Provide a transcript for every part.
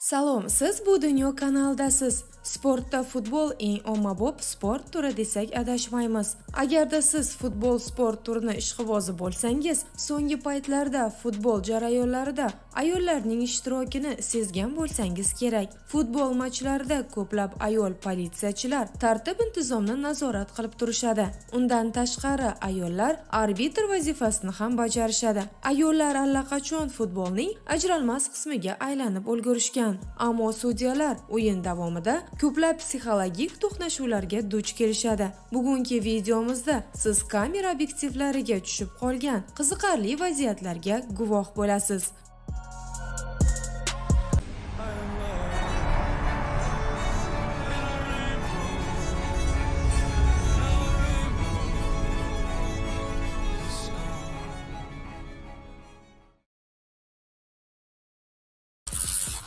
Salom, siz bu dunyo kanaldasiz. Sportda futbol eng ommabop sport turi desak adashmaymiz. Agarda siz futbol sport turini ishqibozi bo'lsangiz, so'nggi paytlarda futbol jarayonlarida ayollarning ishtirokini sezgan bo'lsangiz kerak. Futbol matchlarida ko'plab ayol politsiyachilar tartib-intizomni nazorat qilib turishadi. Undan tashqari ayollar arbitr vazifasini ham bajarishadi. Ayollar allaqachon futbolning ajralmas qismiga aylanib ulgurishgan. Ammo sudyalar o'yin davomida ko'plab psixologik to'qnashuvlarga duch kelishadi. Bugungi videomizda siz kamera obyektivlariga tushib qolgan qiziqarli vaziyatlarga guvoh bo'lasiz.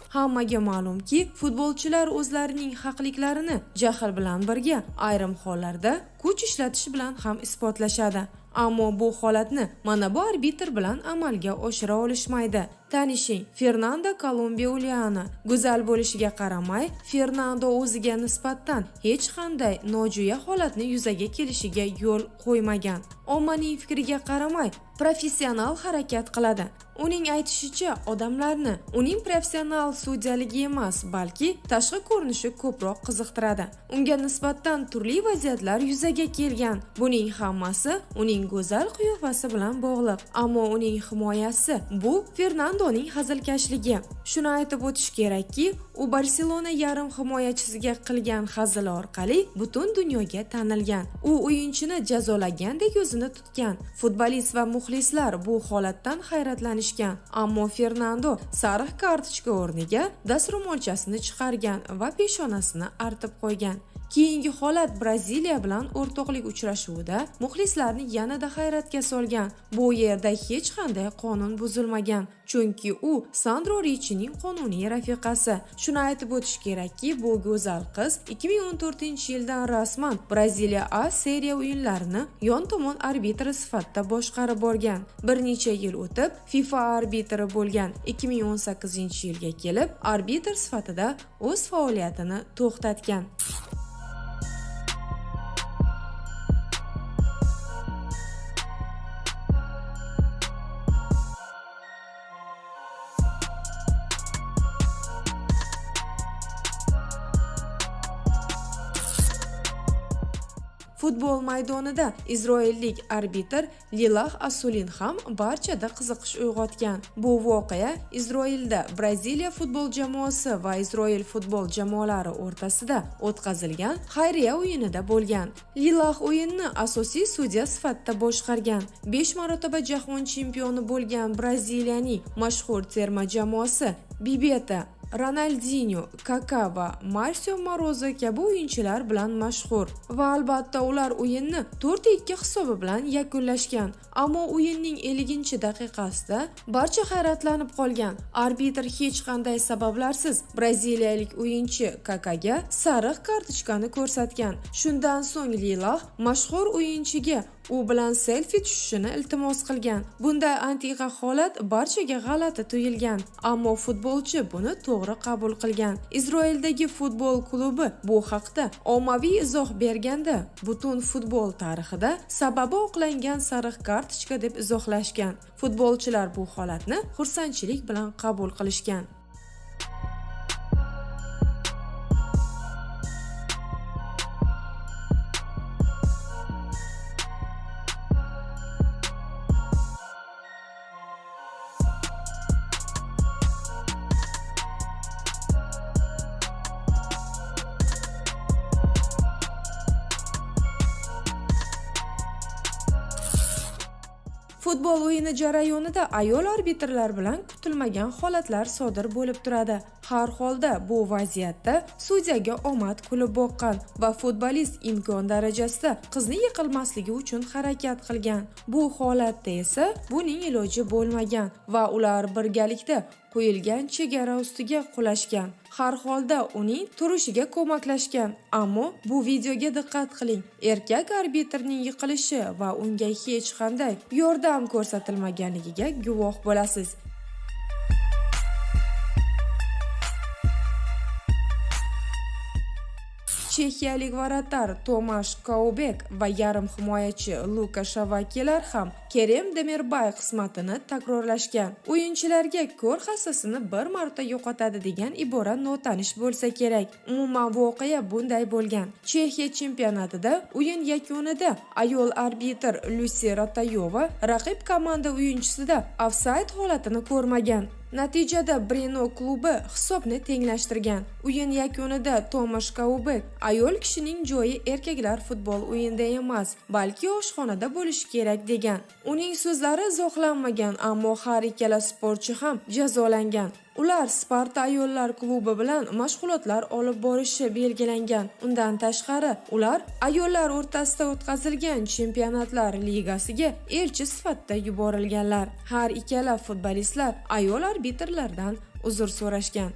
Hammaga ma'lumki, futbolchilar o'zlarining haqliklarini jahl bilan birga ayrim hollarda kuch ishlatish bilan ham isbotlashadi. Ammo bu holatni mana bu arbitr bilan amalga oshira olishmaydi. Tanishing, Fernando Colombiuliani. Go'zal bo'lishiga qaramay, Fernando o'ziga nisbatan hech qanday nojo'ya holatni yuzaga kelishiga yo'l qo'ymagan. Ommaning fikriga qaramay, professional harakat qiladi. Uning aytishicha, odamlarni uning professional sudyaligi emas, balki tashqi ko'rinishi ko'proq qiziqtiradi. Unga nisbatan turli vaziyatlar yuzaga kelgan. Buning hammasi uning go'zal qiyofasi bilan bog'liq. Ammo uning himoyasi bu Fernandoning hazilkashligi. Shuni aytib o'tish kerakki, u Barselona yarim himoyachisiga qilgan hazili orqali butun dunyoga tanilgan. U o'yinchini jazolagandek o'zini tutgan. Futbolist va muxlislar bu holatdan hayratlanishgan. Ammo Fernando sariq kartochka o'rniga dastro'molchasini chiqargan va peshonasini artib qo'ygan. Keyingi holat Braziliya bilan o'rtoqlik uchrashuvida muxlislarni yanada hayratga solgan. Bu yerda hech qanday qonun buzilmagan, chunki u Sandro Richining qonuniy rafiqasi. Shuni aytib o'tish kerakki, bu go'zal qiz 2014-yildan rasman Braziliya A seriya o'yinlarini yon tomon arbitri sifatida boshqarib borgan. Bir necha yil o'tib, FIFA arbitri bo'lgan. 2018-yilga kelib, arbitr sifatida o'z faoliyatini to'xtatgan. Futbol maydonida izroillik arbitr Lilah Asulin ham barchada qiziqish uyg'otgan. Bu voqea Isroilda Braziliya futbol jamoasi va Isroil futbol jamoalari o'rtasida o'tkazilgan xayriya o'yinida bo'lgan. Lilah o'yinni asosiy sudya sifatida boshqargan. 5 marotaba jahon chempioni bo'lgan Braziliyaning mashhur terma jamoasi Bibeta, Ronaldinho, Kaka va Marcio Maroza kabi o'yinchilar bilan mashhur va albatta ular o'yinni 4-2 hisobi bilan yakunlashgan. Ammo o'yinning 50-daqiqasida barcha hayratlanib qolgan. Arbitr hech qanday sabablarsiz braziliyalik o'yinchi Kakaga sariq kartochkani ko'rsatgan. Shundan so'ng Lilah mashhur o'yinchiga u bilan selfie tushishini iltimos qilgan. Bunday antiqa holat barchaga g'alati tuyulgan, ammo futbolchi buni to'g'ri qabul qilgan. Isroildagi futbol klubi bu haqda ommaviy izoh berganda, butun futbol tarixida sababi oqlangan sariq kartochka deb izohlashgan. Futbolchilar bu holatni xursandchilik bilan qabul qilishgan. Futbol o'yini jarayonida ayol arbitrlar bilan kutilmagan holatlar sodir bo'lib turadi. Har holda bu vaziyatda sudyaga omad kulib boqqan va futbolist imkon darajasida qizni yiqilmasligi uchun harakat qilgan. Bu holatda esa buning iloji bo'lmagan va ular birgalikda qo'yilgan chegara ustiga qulashgan. Har holda uning turishiga ko'maklashgan. Ammo bu videoga diqqat qiling. Erkak arbitrning yiqilishi va unga hech qanday yordam ko'rsatilmaganiga guvoh bo'lasiz. Chexiyalik varatar Tomash Kaubek va yarim himoyachi Luka Shavakilar ham Kerem Demirbay qismatini takrorlashgan. O'yinchilarga ko'r hassasini bir marta yo'qotadi degan ibora notanish bo'lsa kerak. Umuman voqea bunday bo'lgan. Chexiya chempionatida o'yin yakunida ayol arbitr Lucy Ratayova raqib komanda o'yinchisida ofsayd holatini ko'rmagan. Natijada Breno klubi hisobni tenglashtirgan. O'yin yakunida Tomash Kaubek ayol kishining joyi erkaklar futbol o'yinida emas, balki oshxonada bo'lishi kerak degan. Uning so'zlari izohlanmagan, ammo har ikkala sportchi ham jazolangan. Ular Sparta ayollar klubi bilan mashg'ulotlar olib borishi belgilangan. Undan tashqari, ular ayollar o'rtasida o'tkazilgan chempionatlar ligasiga elchi sifatida yuborilganlar. Har ikkala futbolistlar ayol arbitrlardan uzr so'rashgan.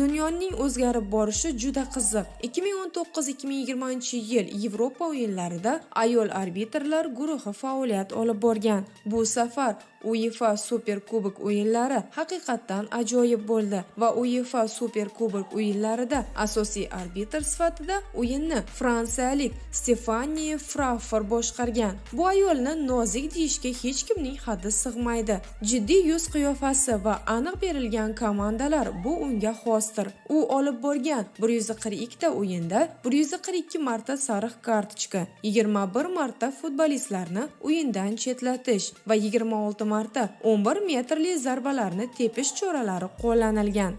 Dunyoning o'zgarib borishi juda qiziq. 2019-2020 yil Yevropa o'yinlarida ayol arbitrlar guruhi faoliyat olib borgan. Bu safar UEFA Superkubok o'yinlari haqiqatdan ajoyib bo'ldi va UEFA Superkubok o'yinlarida asosiy arbitr sifatida o'yinni fransiyalik Stefanie Fraffer boshqargan. Bu ayolni nozik deyishga hech kimning haddi sig'maydi. Jiddiy yuz qiyofasi va aniq berilgan komandalar bu unga xosdir. U olib borgan 142 ta o'yinda 142 marta sariq kartochka, 21 marta futbolistlarni o'yindan chetlatish va 26 marta 11 metrli zarbalarni tepish choralari qo'llanilgan.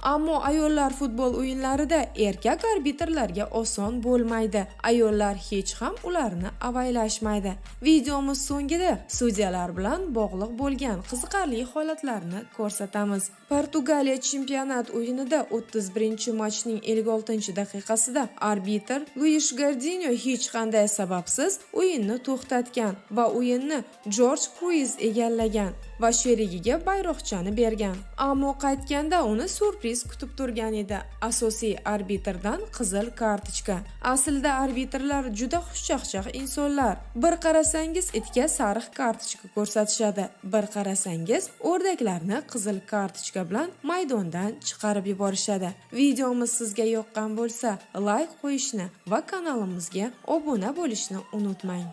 Ammo ayollar futbol o'yinlarida erkak arbitrlarga oson bo'lmaydi. Ayollar hech ham ularni avaylashmaydi. Videomiz so'ngida sudyalar bilan bog'liq bo'lgan qiziqarli holatlarni ko'rsatamiz. Portugaliya chempionat o'yinida 31-matchning 56-daqiqasida arbitr Luis Gardinho hech qanday sababsiz o'yinni to'xtatgan va o'yinni Jorge Cruz egallagan va sherigiga bayroqchani bergan. Ammo qaytganda uni surpriz kutib turgan edi. Asosiy arbitrdan qizil kartochka. Aslida arbitrlar juda xushchaqchaq insonlar. Bir qarasangiz itga sariq kartochka ko'rsatishadi. Bir qarasangiz o'rdaklarni qizil kartochka bilan maydondan chiqarib yuborishadi. Videomiz sizga yoqqan bo'lsa, like qo'yishni va kanalimizga obuna bo'lishni unutmang.